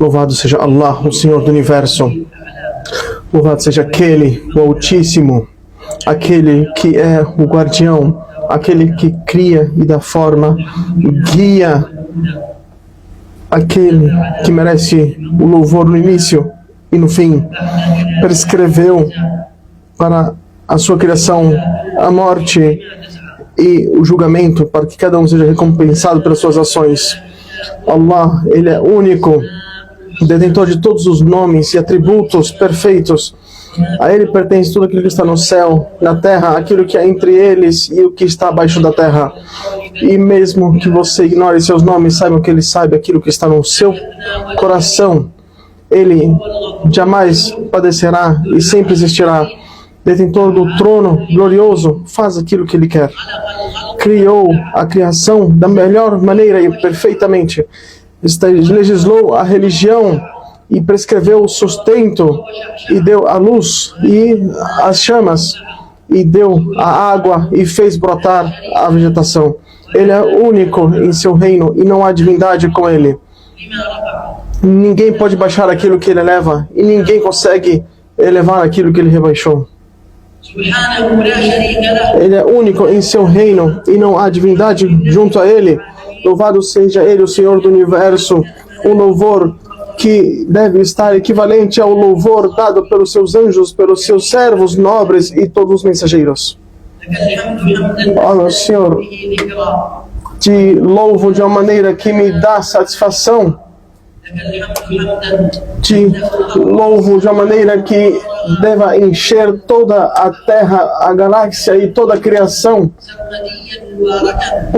Louvado seja Allah, o Senhor do Universo. Louvado seja aquele, o Altíssimo, aquele que é o guardião, aquele que cria e dá forma, guia, aquele que merece o louvor no início e no fim. Prescreveu para a sua criação a morte e o julgamento, para que cada um seja recompensado pelas suas ações. Allah, Ele é único, detentor de todos os nomes e atributos perfeitos. A Ele pertence tudo aquilo que está no céu, na terra, aquilo que é entre eles e o que está abaixo da terra. E mesmo que você ignore seus nomes, saiba que Ele sabe aquilo que está no seu coração. Ele jamais padecerá e sempre existirá. Detentor do trono glorioso, faz aquilo que Ele quer. Criou a criação da melhor maneira e perfeitamente. Legislou a religião e prescreveu o sustento, e deu a luz e as chamas, e deu a água e fez brotar a vegetação. Ele é único em seu reino e não há divindade com Ele. Ninguém pode baixar aquilo que Ele eleva, e ninguém consegue elevar aquilo que Ele rebaixou. Ele é único em seu reino e não há divindade junto a Ele. Louvado seja Ele, o Senhor do Universo, um louvor que deve estar equivalente ao louvor dado pelos seus anjos, pelos seus servos nobres e todos os mensageiros. Ó meu Senhor, te louvo de uma maneira que me dá satisfação. Te louvo de uma maneira que deva encher toda a terra, a galáxia e toda a criação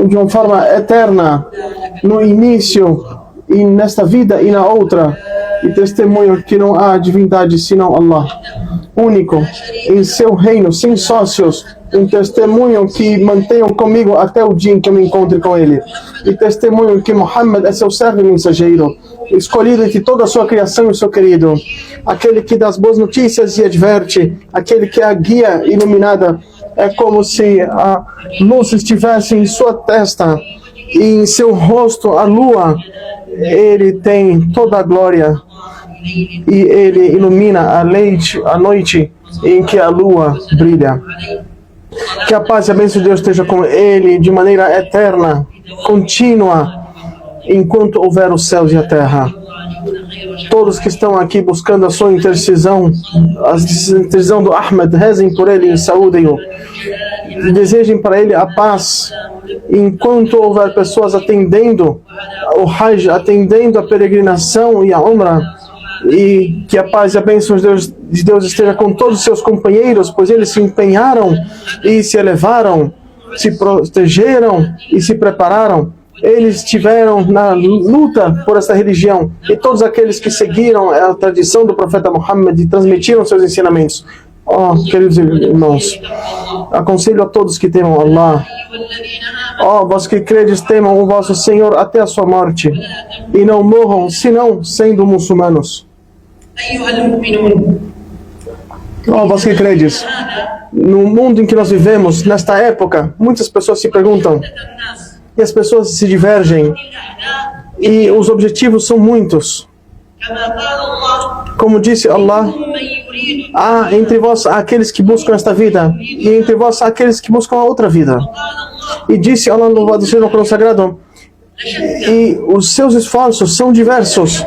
de uma forma eterna, no início e nesta vida e na outra, e testemunho que não há divindade senão Allah, único em seu reino, sem sócios, um testemunho que mantenham comigo até o dia em que eu me encontre com Ele, e testemunho que Muhammad é seu servo e mensageiro, escolhido entre toda a sua criação e o seu querido, aquele que dá as boas notícias e adverte, aquele que é a guia iluminada. É como se a luz estivesse em sua testa e em seu rosto a lua. Ele tem toda a glória e Ele ilumina a noite em que a lua brilha. Que a paz e a bênção de Deus esteja com Ele de maneira eterna, contínua, enquanto houver os céus e a terra. Todos que estão aqui buscando a sua intercessão, a intercessão do Ahmed, rezem por ele e saúdem-o. Desejem para ele a paz, enquanto houver pessoas atendendo o Hajj, atendendo a peregrinação e a Umrah, e que a paz e a bênção de Deus esteja com todos os seus companheiros, pois eles se empenharam e se elevaram, se protegeram e se prepararam. Eles estiveram na luta por esta religião, e todos aqueles que seguiram a tradição do profeta Muhammad e transmitiram seus ensinamentos. Ó, queridos irmãos, aconselho a todos que temam Allah. Ó, vós que credes, temam o vosso Senhor até a sua morte, e não morram senão sendo muçulmanos. Ó, vós que credes, no mundo em que nós vivemos, nesta época, muitas pessoas se perguntam, e as pessoas se divergem, e os objetivos são muitos. Como disse Allah, há entre vós aqueles que buscam esta vida, e entre vós aqueles que buscam a outra vida. E disse Allah, louvado seja o Corão Sagrado, e os seus esforços são diversos.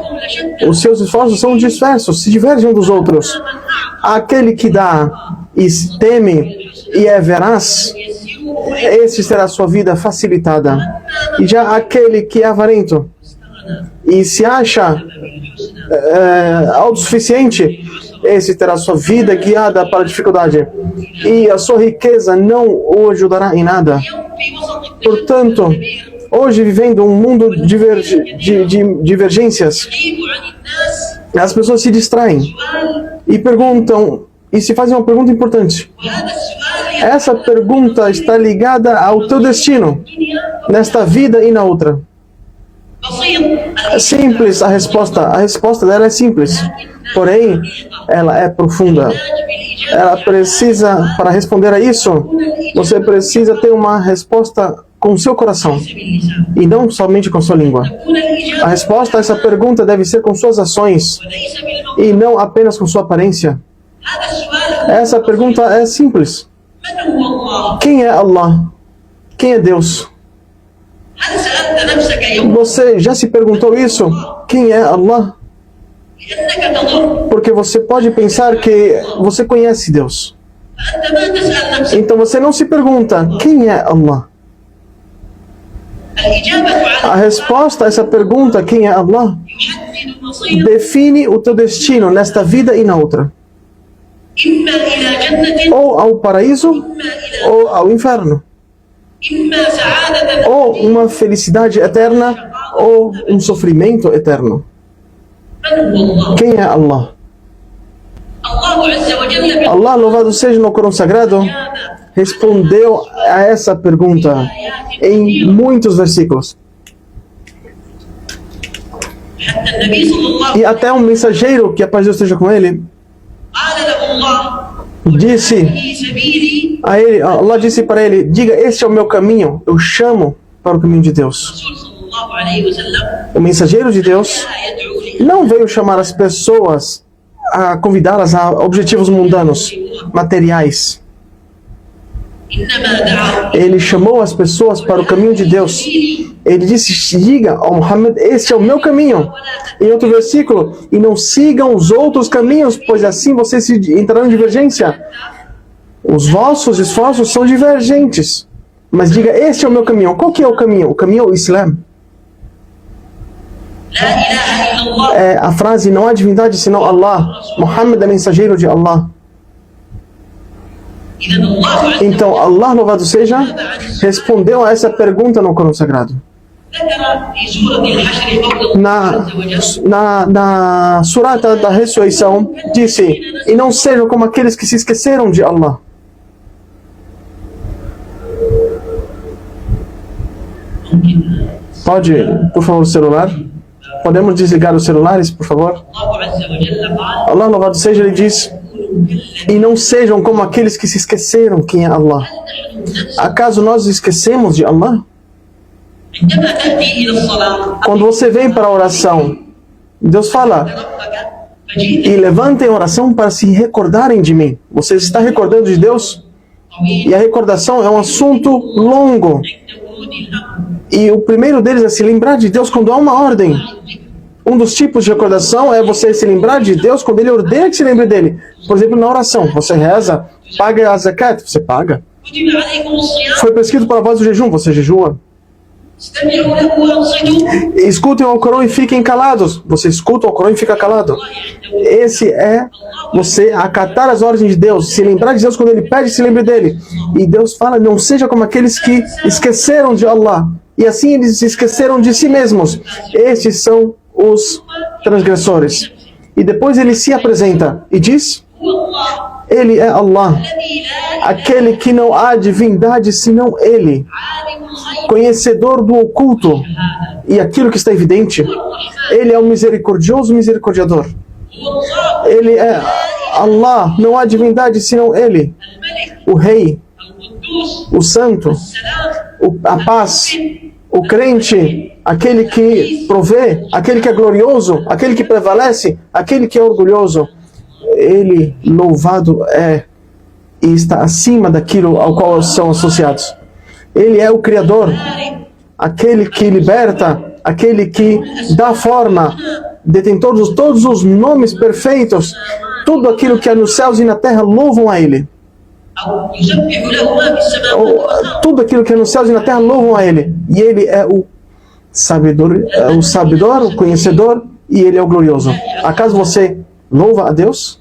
Os seus esforços são diversos, se divergem uns dos outros. Aquele que dá e teme e é veraz, esse terá sua vida facilitada. E já aquele que é avarento e se acha autossuficiente, esse terá sua vida guiada para a dificuldade, e a sua riqueza não o ajudará em nada. Portanto, hoje, vivendo um mundo de divergências, as pessoas se distraem e perguntam, e se fazem uma pergunta importante. Essa pergunta está ligada ao teu destino, nesta vida e na outra. É simples a resposta dela é simples, porém, ela é profunda. Ela precisa, para responder a isso, você precisa ter uma resposta com seu coração e não somente com sua língua. A resposta a essa pergunta deve ser com suas ações e não apenas com sua aparência. Essa pergunta é simples. Quem é Allah? Quem é Deus? Você já se perguntou isso? Quem é Allah? Porque você pode pensar que você conhece Deus. Então você não se pergunta, quem é Allah? A resposta a essa pergunta, quem é Allah, define o teu destino nesta vida e na outra. Ou ao paraíso, ou ao inferno. Ou uma felicidade eterna, ou um sofrimento eterno. Quem é Allah? Allah, louvado seja no Corão Sagrado, respondeu a essa pergunta em muitos versículos. E até um mensageiro, que a paz de Deus esteja com ele, disse a ele, Allah disse para ele, diga, este é o meu caminho, eu chamo para o caminho de Deus. O mensageiro de Deus não veio chamar as pessoas, a convidá-las a objetivos mundanos, materiais. Ele chamou as pessoas para o caminho de Deus. Ele disse, diga ao Muhammad, este é o meu caminho. Em outro versículo, e não sigam os outros caminhos, pois assim vocês entrarão em divergência. Os vossos esforços são divergentes. Mas diga, este é o meu caminho. Qual que é o caminho? O caminho é o Islã. É a frase, não há divindade senão Allah. Muhammad é mensageiro de Allah. Então, Allah, louvado seja, respondeu a essa pergunta no Corão Sagrado. Na surata da ressurreição, disse, e não sejam como aqueles que se esqueceram de Allah. Pode, por favor, o celular? Podemos desligar os celulares, por favor? Allah, louvado seja, ele diz, e não sejam como aqueles que se esqueceram quem é Allah. Acaso nós esquecemos de Allah? Quando você vem para a oração, Deus fala, e levantem a oração para se recordarem de mim. Você está recordando de Deus? E a recordação é um assunto longo. E o primeiro deles é se lembrar de Deus quando há uma ordem. Um dos tipos de recordação é você se lembrar de Deus quando Ele ordena que se lembre dele. Por exemplo, na oração, você reza, paga a zakat, você paga. Foi prescrito para vós o jejum, você jejua. Escutem o Corão e fiquem calados, você escuta o Corão e fica calado. Esse é você acatar as ordens de Deus, se lembrar de Deus quando Ele pede, se lembre dele. E Deus fala, não seja como aqueles que esqueceram de Allah. E assim eles se esqueceram de si mesmos. Estes são os transgressores. E depois ele se apresenta e diz, Ele é Allah, aquele que não há divindade senão Ele, conhecedor do oculto e aquilo que está evidente. Ele é o misericordioso, misericordiador. Ele é Allah, não há divindade senão Ele, o Rei, o Santo, a paz, o crente, aquele que provê, aquele que é glorioso, aquele que prevalece, aquele que é orgulhoso. Ele, louvado é, e está acima daquilo ao qual são associados. Ele é o Criador, aquele que liberta, aquele que dá forma, detentor de todos os nomes perfeitos. Tudo aquilo que há nos céus e na terra louvam a Ele. Tudo aquilo que é nos céus e na terra louvam a Ele. E Ele é o sabedor, o conhecedor, e Ele é o glorioso. Acaso você louva a Deus?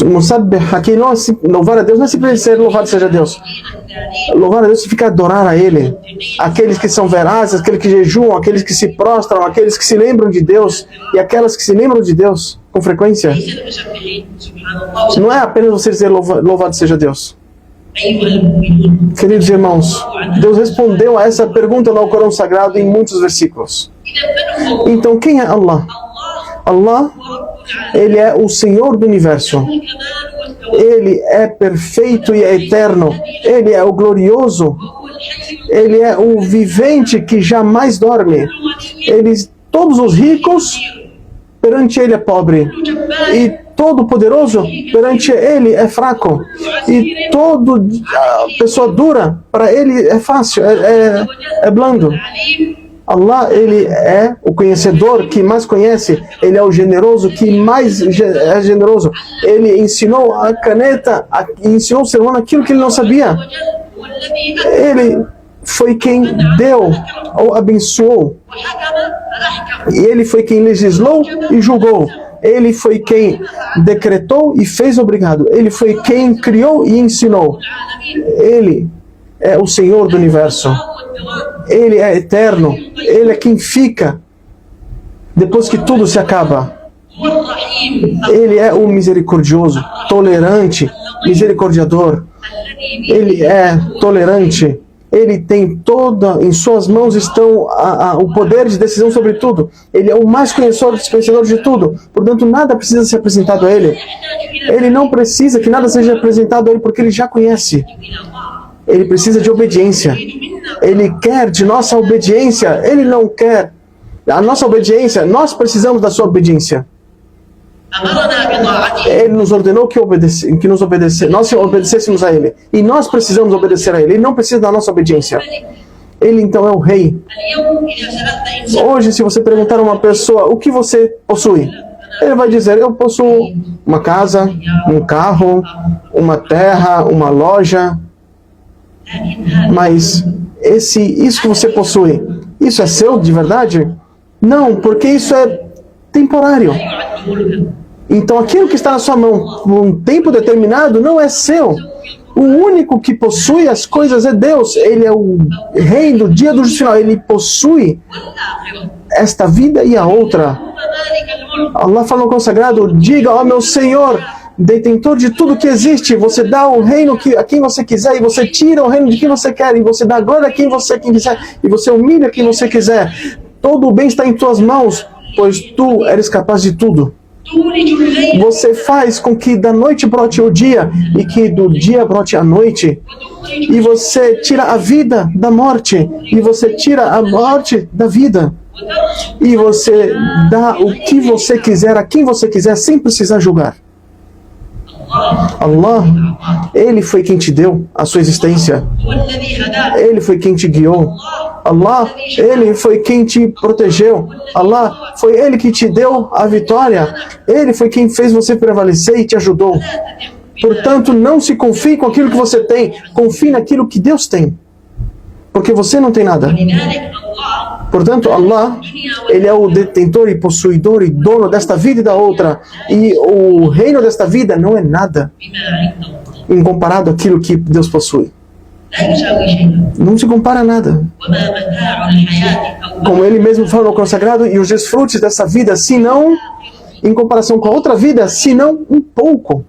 Musabbih aqui, louvar a Deus não é simplesmente ser louvado seja Deus. Louvar a Deus significa adorar a Ele. Aqueles que são verazes, aqueles que jejuam, aqueles que se prostram, aqueles que se lembram de Deus e aquelas que se lembram de Deus com frequência. Não é apenas você dizer louvado seja Deus. Queridos irmãos, Deus respondeu a essa pergunta no Corão Sagrado em muitos versículos. Então, quem é Allah? Allah, Ele é o Senhor do Universo. Ele é perfeito e é eterno. Ele é o glorioso. Ele é o vivente que jamais dorme. Todos os ricos, perante ele é pobre. E todo poderoso, perante ele é fraco. E toda pessoa dura, para ele é fácil, é blando. Allah, ele é o conhecedor que mais conhece. Ele é o generoso que mais é generoso. Ele ensinou a caneta, ensinou o ser humano aquilo que ele não sabia. Ele foi quem deu ou abençoou. E ele foi quem legislou e julgou. Ele foi quem decretou e fez obrigado. Ele foi quem criou e ensinou. Ele é o Senhor do universo. Ele é eterno. Ele é quem fica depois que tudo se acaba. Ele é o misericordioso, tolerante, misericordiador. Ele é tolerante. Ele tem em suas mãos estão o poder de decisão sobre tudo. Ele é o mais conhecedor de tudo. Portanto, nada precisa ser apresentado a ele. Ele não precisa que nada seja apresentado a ele, porque ele já conhece. Ele precisa de obediência. Ele quer de nossa obediência. Ele não quer a nossa obediência. Nós precisamos da sua obediência. Ele nos ordenou que nós obedecêssemos a Ele. E nós precisamos obedecer a Ele. Ele não precisa da nossa obediência. Ele então é o Rei. Hoje, se você perguntar a uma pessoa o que você possui, ele vai dizer: eu possuo uma casa, um carro, uma terra, uma loja. Mas isso que você possui, isso é seu de verdade? Não, porque isso é temporário. Então aquilo que está na sua mão por um tempo determinado não é seu. O único que possui as coisas é Deus. Ele é o Rei do dia do juízo final. Ele possui esta vida e a outra. Allah fala no consagrado: diga, ó meu Senhor, detentor de tudo que existe, você dá o reino a quem você quiser, e você tira o reino de quem você quer, e você dá a glória a quem você quiser, e você humilha quem você quiser. Todo o bem está em tuas mãos, pois tu eres capaz de tudo. Você faz com que da noite brote o dia, e que do dia brote a noite. E você tira a vida da morte, e você tira a morte da vida. E você dá o que você quiser, a quem você quiser, sem precisar julgar. Allah, Ele foi quem te deu a sua existência. Ele foi quem te guiou. Allah, Ele foi quem te protegeu. Allah, foi Ele que te deu a vitória. Ele foi quem fez você prevalecer e te ajudou. Portanto, não se confie com aquilo que você tem. Confie naquilo que Deus tem. Porque você não tem nada. Portanto, Allah, Ele é o detentor e possuidor e dono desta vida e da outra. E o reino desta vida não é nada em comparado àquilo que Deus possui. Não se compara a nada. Como Ele mesmo fala no consagrado: e os desfrutes dessa vida, se não em comparação com a outra vida, se não um pouco.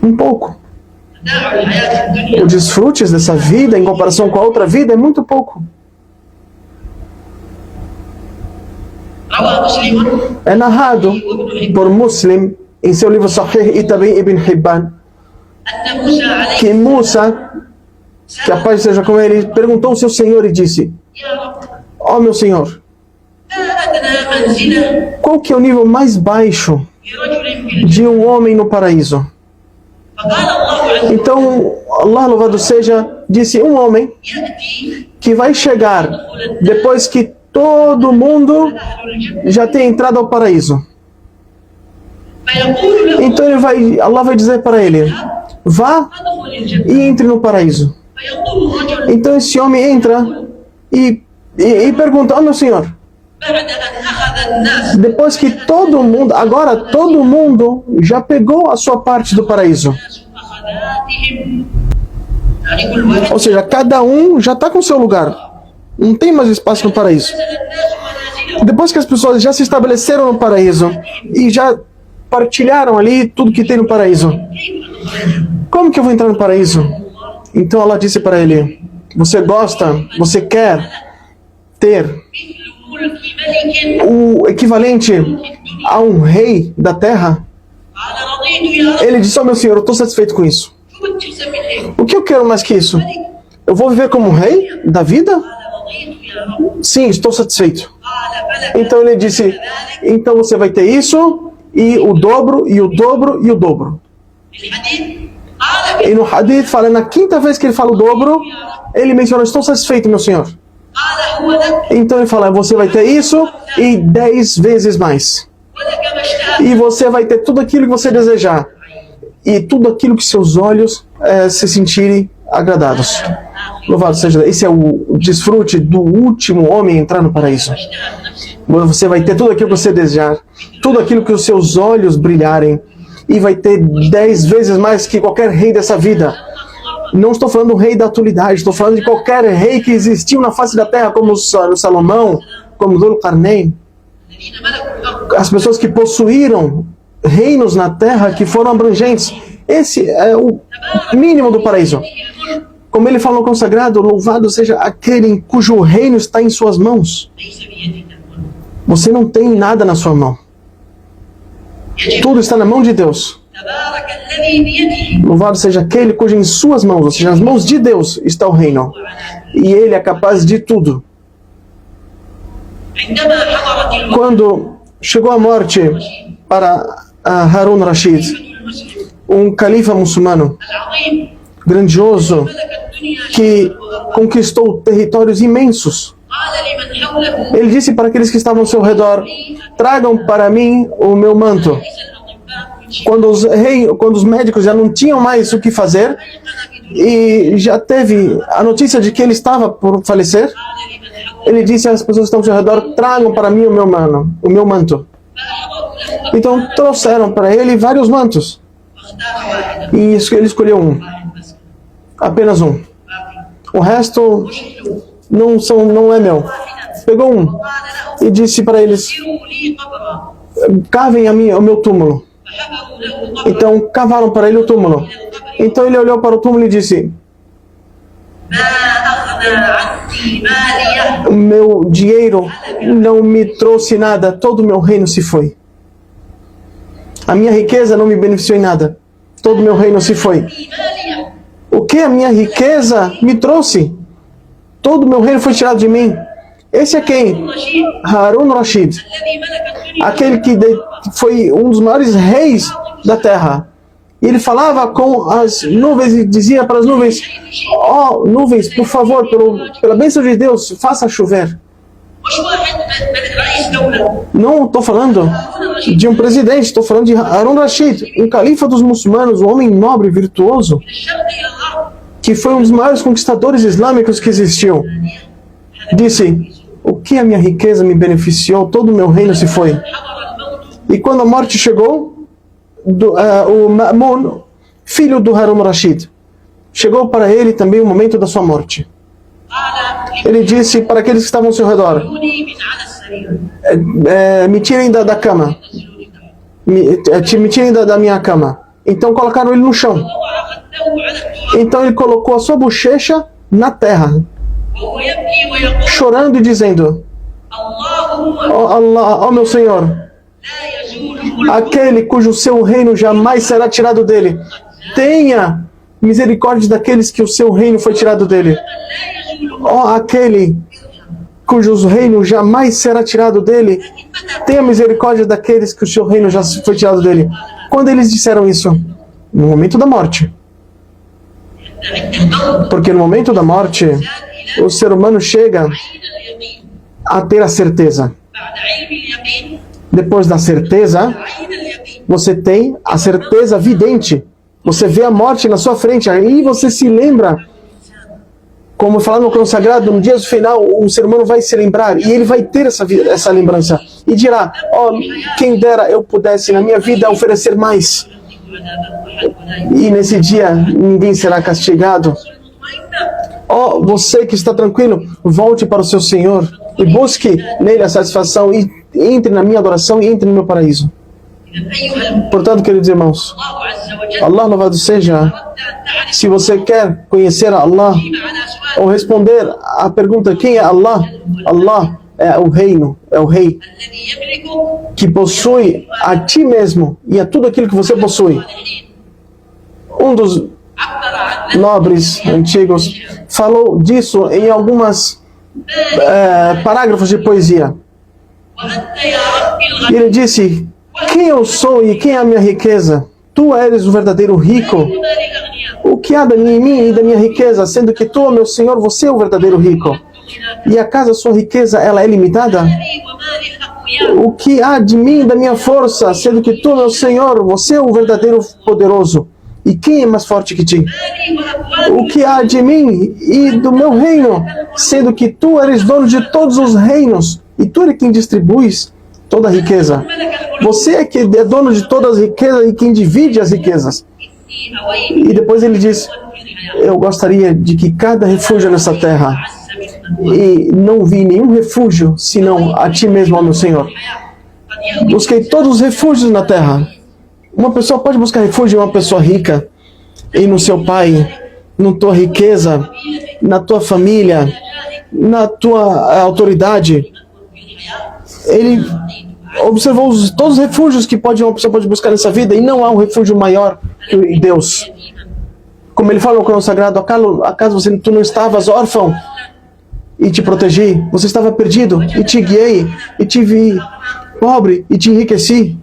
Um pouco. Os desfrutes dessa vida em comparação com a outra vida é muito pouco. É narrado por Muslim em seu livro Sahih e também Ibn Hibban que Musa, que a paz seja com ele, perguntou ao seu Senhor e disse: ó meu Senhor, qual que é o nível mais baixo de um homem no paraíso? Então Allah, louvado seja, disse: um homem que vai chegar depois que todo mundo já tem entrado ao paraíso. Então Allah vai dizer para ele: vá e entre no paraíso. Então esse homem entra e pergunta: ó meu Senhor, depois que agora todo mundo já pegou a sua parte do paraíso. Ou seja, cada um já está com o seu lugar. Não tem mais espaço no paraíso. Depois que as pessoas já se estabeleceram no paraíso e já partilharam ali tudo que tem no paraíso, como que eu vou entrar no paraíso? Então Allah disse para ele: você quer ter o equivalente a um rei da terra? Ele disse: ó meu Senhor, eu estou satisfeito com isso. O que eu quero mais que isso? Eu vou viver como rei da vida? Sim, estou satisfeito. Então ele disse: então você vai ter isso, e o dobro, e o dobro, e o dobro. E no hadith fala, na quinta vez que ele fala o dobro, ele menciona: estou satisfeito, meu Senhor. Então ele fala: você vai ter isso e 10 vezes mais. E você vai ter tudo aquilo que você desejar. E tudo aquilo que seus olhos se sentirem agradados. Louvado seja Deus. Esse é o desfrute do último homem entrar no paraíso. Você vai ter tudo aquilo que você desejar. Tudo aquilo que os seus olhos brilharem. E vai ter 10 vezes mais que qualquer rei dessa vida. Não estou falando do rei da atualidade. Estou falando de qualquer rei que existiu na face da terra. Como Salomão, como Dhul-Qarnayn. As pessoas que possuíram reinos na terra que foram abrangentes. Esse é o mínimo do paraíso. Como ele falou no consagrado: louvado seja aquele cujo reino está em suas mãos. Você não tem nada na sua mão. Tudo está na mão de Deus. Louvado seja aquele cujo em suas mãos, ou seja, nas mãos de Deus, está o reino. E ele é capaz de tudo. Quando chegou a morte para Harun Rashid, um califa muçulmano grandioso que conquistou territórios imensos, ele disse para aqueles que estavam ao seu redor: tragam para mim o meu manto. Quando os médicos já não tinham mais o que fazer e já teve a notícia de que ele estava por falecer, ele disse às pessoas que estavam ao seu redor: tragam para mim o meu manto. Então trouxeram para ele vários mantos. E ele escolheu um. Apenas um. O resto não é meu. Pegou um e disse para eles: cavem o meu túmulo. Então cavaram para ele o túmulo. Então ele olhou para o túmulo e disse: o meu dinheiro não me trouxe nada, todo o meu reino se foi. A minha riqueza não me beneficiou em nada, todo o meu reino se foi. O que a minha riqueza me trouxe? Todo o meu reino foi tirado de mim. Esse é quem? Harun Rashid. Aquele que foi um dos maiores reis da terra. E ele falava com as nuvens e dizia para as nuvens: ó, nuvens, por favor, pela bênção de Deus, faça chover. Não estou falando de um presidente, estou falando de Harun Rashid, um califa dos muçulmanos, um homem nobre, virtuoso, que foi um dos maiores conquistadores islâmicos que existiu. Disse: o que a minha riqueza me beneficiou, todo o meu reino se foi. E quando a morte chegou, o Ma'mun, filho do Harun Rashid, chegou para ele também o momento da sua morte. Ele disse para aqueles que estavam ao seu redor: me tirem da cama, me tirem da minha cama. Então colocaram ele no chão. Então ele colocou a sua bochecha na terra, chorando e dizendo: ó Allah, ó meu Senhor, aquele cujo seu reino jamais será tirado dele, tenha misericórdia daqueles que o seu reino foi tirado dele. Ó aquele cujo reino jamais será tirado dele, tenha misericórdia daqueles que o seu reino já foi tirado dele. Quando eles disseram isso? No momento da morte. Porque no momento da morte, o ser humano chega a ter a certeza. Depois da certeza, você tem a certeza vidente. Você vê a morte na sua frente, aí você se lembra. Como falado no consagrado, no dia do final, o ser humano vai se lembrar, e ele vai ter essa lembrança. E dirá: ó, quem dera eu pudesse na minha vida oferecer mais. E nesse dia, ninguém será castigado. Ó, você que está tranquilo, volte para o seu Senhor e busque nele a satisfação, e entre na minha adoração e entre no meu paraíso. Portanto, queridos irmãos, Allah louvado seja. Se você quer conhecer a Allah, ou responder à pergunta: quem é Allah? Allah é o reino, é o rei que possui a ti mesmo e a tudo aquilo que você possui. Um dos nobres antigos falou disso em algumas parágrafos de poesia. E ele disse: quem eu sou e quem é a minha riqueza? Tu eres o verdadeiro rico. O que há em mim e da minha riqueza, sendo que tu, meu Senhor, você é o verdadeiro rico? E acaso a sua riqueza, ela é limitada? O que há de mim e da minha força, sendo que tu, meu Senhor, você é o verdadeiro poderoso? E quem é mais forte que ti? O que há de mim e do meu reino, sendo que tu eres dono de todos os reinos, e tu é quem distribuis toda a riqueza. Você é que é dono de todas as riquezas e quem divide as riquezas. E depois ele diz: eu gostaria de que cada refúgio nessa terra, e não vi nenhum refúgio senão a ti mesmo, ó meu Senhor. Busquei todos os refúgios na terra. Uma pessoa pode buscar refúgio em uma pessoa rica, e no seu pai, na tua riqueza, na tua família, na tua autoridade. Ele observou todos os refúgios que uma pessoa pode buscar nessa vida, e não há um refúgio maior que Deus. Como ele fala no Corão Sagrado: acaso tu não estavas órfão e te protegi? Você estava perdido e te guiei, e te vi pobre e te enriqueci.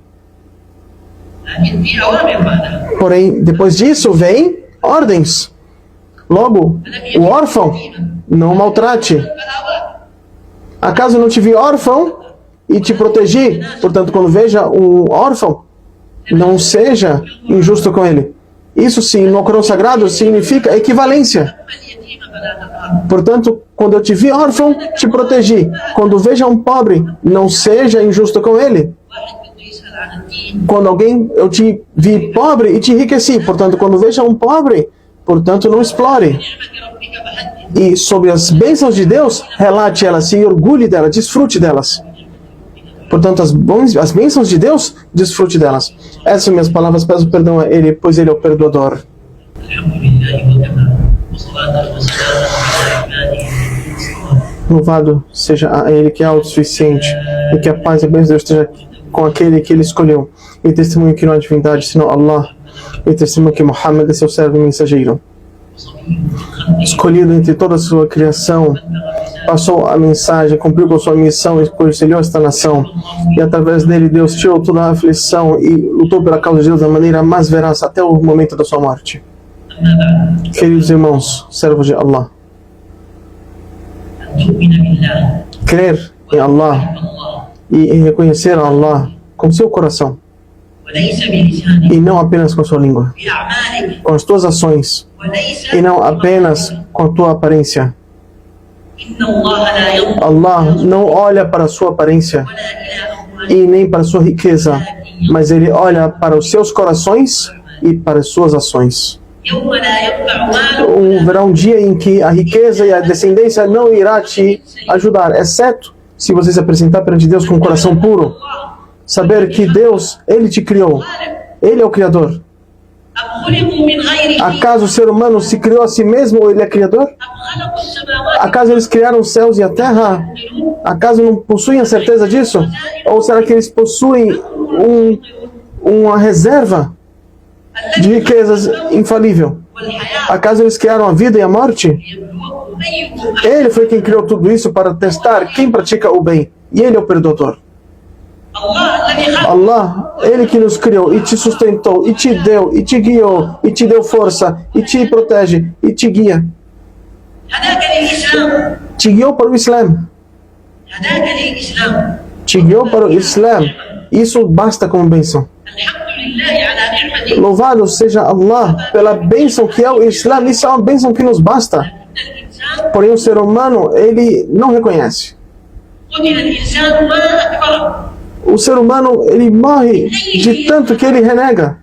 Porém, depois disso vem ordens. Logo, o órfão, não maltrate. Acaso não te vi órfão e te protegi? Portanto, quando veja um órfão, não seja injusto com ele. Isso sim, no Corão Sagrado, significa equivalência. Portanto, quando eu te vi órfão, te protegi. Quando veja um pobre, não seja injusto com ele. Quando eu te vi pobre e te enriqueci. Portanto, quando veja um pobre, portanto, não explore. E sobre as bênçãos de Deus, relate elas, se orgulhe delas, desfrute delas. Portanto, as bênçãos de Deus, desfrute delas. Essas são minhas palavras, peço perdão a Ele, pois Ele é o perdoador. Louvado seja a Ele, que é autossuficiente, e que a paz e a bênção de Deus esteja com aquele que Ele escolheu. E testemunho que não há divindade senão Allah, e testemunho que Muhammad é seu servo e mensageiro, escolhido entre toda a sua criação, passou a mensagem, cumpriu com sua missão e conselhou esta nação, e através dele Deus tirou toda a aflição e lutou pela causa de Deus da maneira mais veraz até o momento da sua morte. Queridos irmãos, servos de Allah, crer em Allah e reconhecer a Allah com seu coração, e não apenas com sua língua, com as tuas ações, e não apenas com a tua aparência. Allah não olha para a sua aparência e nem para a sua riqueza, mas Ele olha para os seus corações e para as suas ações. Haverá um dia em que a riqueza e a descendência não irá te ajudar, exceto se você se apresentar perante Deus com um coração puro. Saber que Deus, Ele te criou, Ele é o Criador. Acaso o ser humano se criou a si mesmo ou ele é Criador? Acaso eles criaram os céus e a terra? Acaso não possuem a certeza disso? Ou será que eles possuem uma reserva de riquezas infalível? Acaso eles criaram a vida e a morte? Ele foi quem criou tudo isso para testar quem pratica o bem. E Ele é o perdoador. Allah, Ele que nos criou e te sustentou, e te deu, e te guiou, e te deu força, e te protege, e te guia. Te guiou para o Islã. Te guiou para o Islã. Isso basta como bênção. Louvado seja Allah pela bênção que é o Islã. Isso é uma bênção que nos basta. Porém o ser humano, ele não reconhece. O ser humano, ele morre de tanto que ele renega.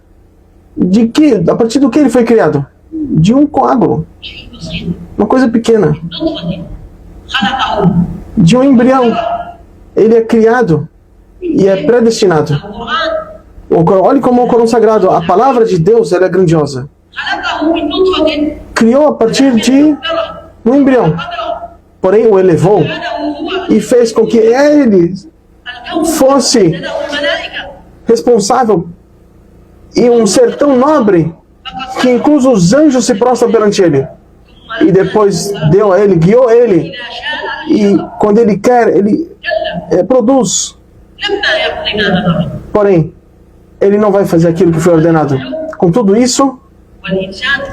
A partir do que ele foi criado? De um coágulo. Uma coisa pequena. De um embrião. Ele é criado e é predestinado. Olhe como o Corão Sagrado, a palavra de Deus, ela é grandiosa. Criou a partir de um embrião. Porém o elevou e fez com que ele fosse responsável e um ser tão nobre que incluso os anjos se prostram perante ele. E depois deu a ele, guiou ele. E quando ele quer, ele produz. Porém, ele não vai fazer aquilo que foi ordenado. Com tudo isso,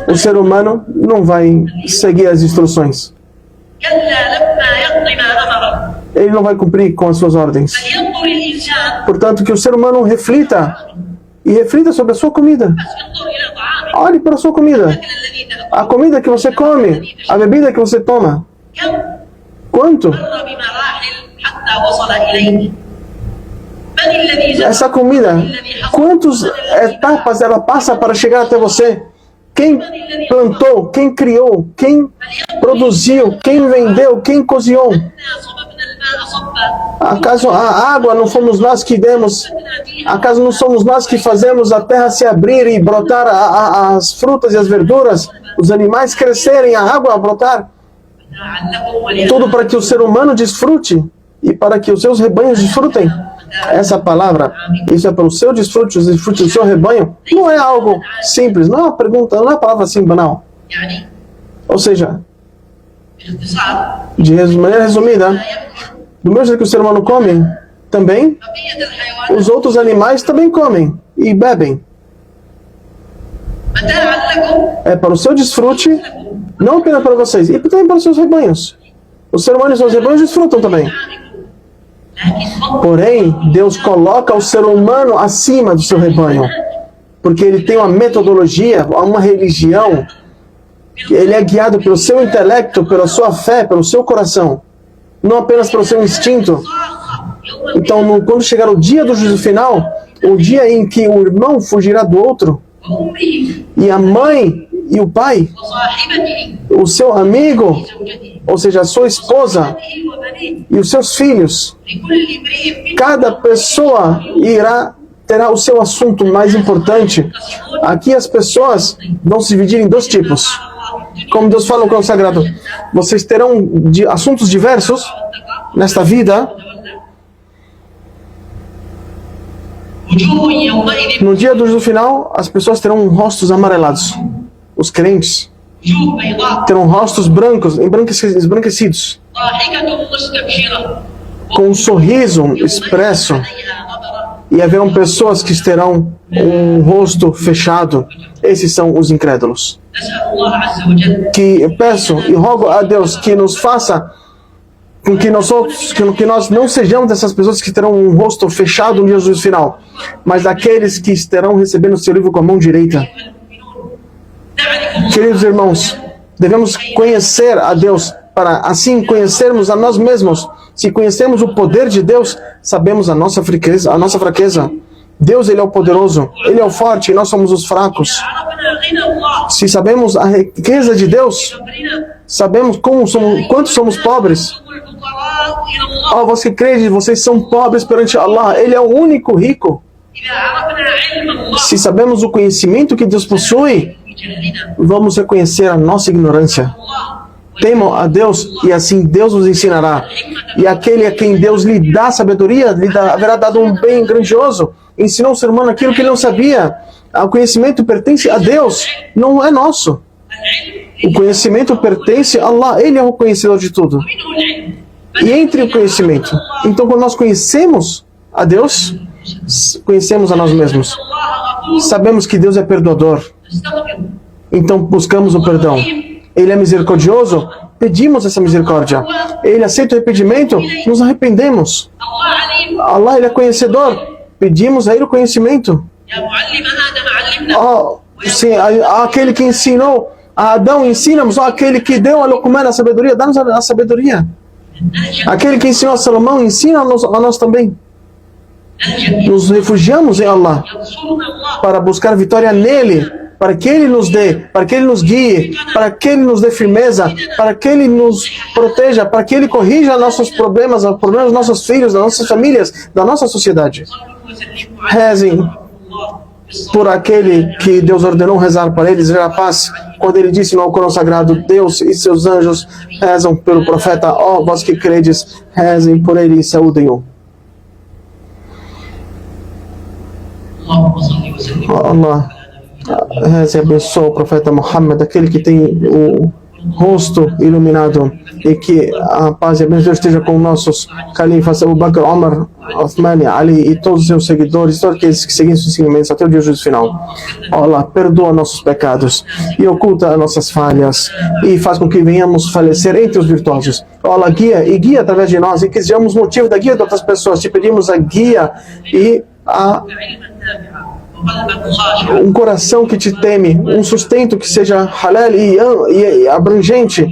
o ser humano não vai seguir as instruções. Ele não vai cumprir com as suas ordens. Portanto, que o ser humano reflita. E reflita sobre a sua comida. Olhe para a sua comida. A comida que você come. A bebida que você toma. Quanto? Essa comida, quantas etapas ela passa para chegar até você? Quem plantou, quem criou, quem produziu, quem vendeu, quem cozinhou? Acaso a água não fomos nós que demos? Acaso não somos nós que fazemos a terra se abrir e brotar as frutas e as verduras? Os animais crescerem, a água brotar? Tudo para que o ser humano desfrute e para que os seus rebanhos desfrutem. Essa palavra, isso é para o seu desfrute, o desfrute do seu rebanho, não é algo simples, não é uma pergunta, não é uma palavra assim banal. Ou seja, de maneira resumida, do mesmo jeito que o ser humano come, também, os outros animais também comem e bebem. É para o seu desfrute, não apenas para vocês, e também para os seus rebanhos. O ser humano e os seus rebanhos desfrutam também. Porém, Deus coloca o ser humano acima do seu rebanho, porque ele tem uma metodologia, uma religião, ele é guiado pelo seu intelecto, pela sua fé, pelo seu coração, não apenas pelo seu instinto. Então, quando chegar o dia do juízo final, o dia em que o irmão fugirá do outro, e a mãe e o pai, o seu amigo, ou seja, a sua esposa e os seus filhos, cada pessoa terá o seu assunto mais importante. Aqui as pessoas vão se dividir em dois tipos. Como Deus fala no Corão Sagrado, vocês terão assuntos diversos nesta vida. No dia do juízo final, as pessoas terão rostos amarelados. Os crentes terão rostos brancos, embranquecidos, com um sorriso expresso, e haverão pessoas que terão um rosto fechado. Esses são os incrédulos. Que peço e rogo a Deus que nos faça com que nós não sejamos dessas pessoas que terão um rosto fechado no dia do juízo final, mas daqueles que estarão recebendo o seu livro com a mão direita. Queridos irmãos, devemos conhecer a Deus para assim conhecermos a nós mesmos. Se conhecemos o poder de Deus, sabemos a nossa fraqueza. Deus, ele é o poderoso, ele é o forte e nós somos os fracos. Se sabemos a riqueza de Deus, sabemos quanto somos pobres. Oh, você crê, vocês são pobres perante Allah, ele é o único rico. Se sabemos o conhecimento que Deus possui, vamos reconhecer a nossa ignorância. Temam a Deus e assim Deus nos ensinará. E aquele a quem Deus lhe dá sabedoria, haverá dado um bem grandioso. Ensinou o ser humano aquilo que ele não sabia. O conhecimento pertence a Deus, não é nosso. O conhecimento pertence a Allah, ele é o conhecedor de tudo. E entre o conhecimento, então quando nós conhecemos a Deus, conhecemos a nós mesmos. Sabemos que Deus é perdoador, então buscamos o perdão. Ele é misericordioso, pedimos essa misericórdia. Ele aceita o arrependimento, nos arrependemos. Allah, ele é conhecedor, pedimos a ele o conhecimento. Sim, aquele que ensinou a Adão, ensina-nos. Aquele que deu a Luqman a sabedoria, dá-nos a sabedoria. Aquele que ensinou a Salomão, ensina-nos a nós também. Nos refugiamos em Allah para buscar vitória nele, para que ele nos dê, para que ele nos guie, para que ele nos dê firmeza, para que ele nos proteja, para que ele corrija nossos problemas, os problemas dos nossos filhos, das nossas famílias, da nossa sociedade. Rezem por aquele que Deus ordenou rezar para eles, a paz, quando ele disse no Alcorão Sagrado: Deus e seus anjos rezam pelo profeta, ó vós que credes, rezem por ele e saúdem-o. Allah reze e abençoe o profeta Muhammad, aquele que tem o rosto iluminado, e que a paz e a bênção esteja com nossos califas Abu Bakr, Omar, Uthman, Ali e todos os seus seguidores, todos aqueles que seguem seus ensinamentos até o dia do juízo final. Allah perdoa nossos pecados e oculta nossas falhas e faz com que venhamos falecer entre os virtuosos. Allah guia e guia através de nós, e que sejamos motivo da guia de outras pessoas. Te pedimos a guia e um coração que te teme, um sustento que seja halal e abrangente,